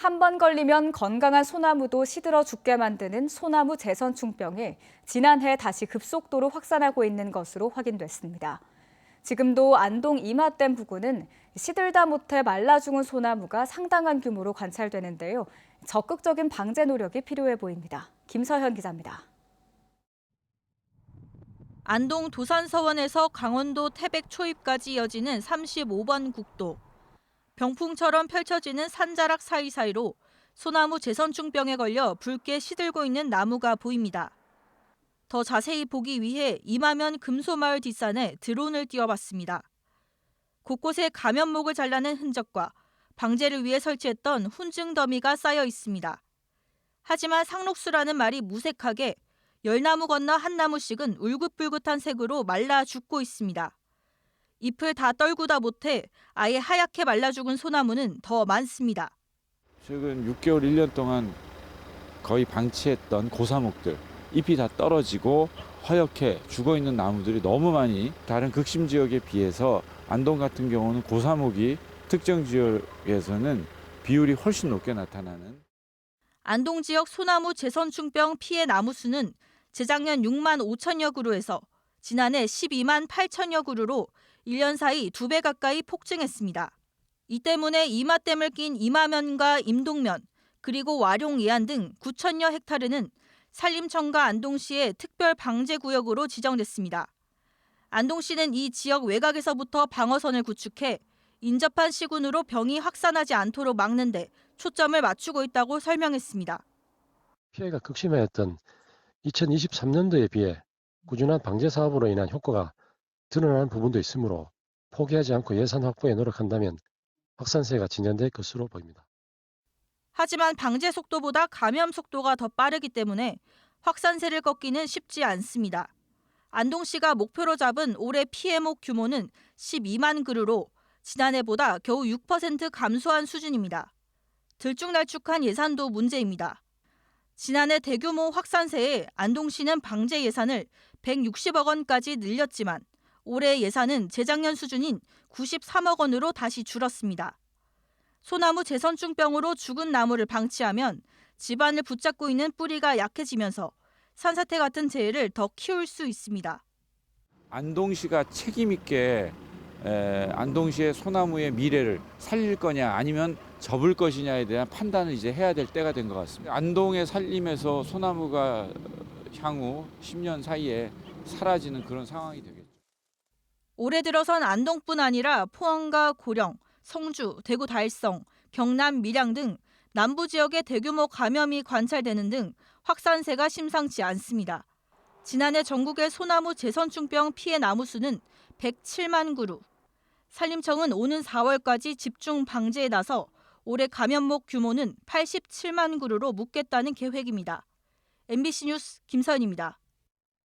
한 번 걸리면 건강한 소나무도 시들어 죽게 만드는 소나무 재선충병이 지난해 다시 급속도로 확산하고 있는 것으로 확인됐습니다. 지금도 안동 이마댐 부근은 시들다 못해 말라 죽은 소나무가 상당한 규모로 관찰되는데요. 적극적인 방제 노력이 필요해 보입니다. 김서현 기자입니다. 안동 도산서원에서 강원도 태백 초입까지 이어지는 35번 국도. 병풍처럼 펼쳐지는 산자락 사이사이로 소나무 재선충병에 걸려 붉게 시들고 있는 나무가 보입니다. 더 자세히 보기 위해 이마면 금소마을 뒷산에 드론을 띄워봤습니다. 곳곳에 감연목을 잘라낸 흔적과 방제를 위해 설치했던 훈증 더미가 쌓여 있습니다. 하지만 상록수라는 말이 무색하게 10나무 건너 한 나무씩은 울긋불긋한 색으로 말라 죽고 있습니다. 잎을 다 떨구다 못해 아예 하얗게 말라 죽은 소나무는 더 많습니다. 최근 6개월, 1년 동안 거의 방치했던 고사목들, 잎이 다 떨어지고 허옇게 죽어있는 나무들이 너무 많이 다른 극심 지역에 비해서 안동 같은 경우는 고사목이 특정 지역에서는 비율이 훨씬 높게 나타나는. 안동 지역 소나무 재선충병 피해 나무 수는 재작년 6만 5천여 그루에서 지난해 12만 8천여 그루로 1년 사이 2배 가까이 폭증했습니다. 이 때문에 이마댐을 낀 이마면과 임동면, 그리고 와룡 예안 등 9천여 헥타르는 산림청과 안동시의 특별 방제구역으로 지정됐습니다. 안동시는 이 지역 외곽에서부터 방어선을 구축해 인접한 시군으로 병이 확산하지 않도록 막는 데 초점을 맞추고 있다고 설명했습니다. 피해가 극심했던 2023년도에 비해 꾸준한 방제 사업으로 인한 효과가 드러나는 부분도 있으므로 포기하지 않고 예산 확보에 노력한다면 확산세가 진전될 것으로 보입니다. 하지만 방제 속도보다 감염 속도가 더 빠르기 때문에 확산세를 꺾기는 쉽지 않습니다. 안동시가 목표로 잡은 올해 피해목 규모는 12만 그루로 지난해보다 겨우 6% 감소한 수준입니다. 들쭉날쭉한 예산도 문제입니다. 지난해 대규모 확산세에 안동시는 방제 예산을 160억 원까지 늘렸지만 올해 예산은 재작년 수준인 93억 원으로 다시 줄었습니다. 소나무 재선충병으로 죽은 나무를 방치하면 집안을 붙잡고 있는 뿌리가 약해지면서 산사태 같은 재해를 더 키울 수 있습니다. 안동시가 책임 있게 안동시의 소나무의 미래를 살릴 거냐 아니면 접을 것이냐에 대한 판단을 이제 해야 될 때가 된 것 같습니다. 안동의 산림에서 소나무가 향후 10년 사이에 사라지는 그런 상황이 되겠죠. 올해 들어선 안동뿐 아니라 포항과 고령, 성주, 대구 달성, 경남 밀양 등 남부 지역에 대규모 감염이 관찰되는 등 확산세가 심상치 않습니다. 지난해 전국의 소나무 재선충병 피해 나무 수는 107만 그루. 산림청은 오는 4월까지 집중 방제에 나서 올해 감염목 규모는 87만 그루로 묶겠다는 계획입니다. MBC 뉴스 김서연입니다.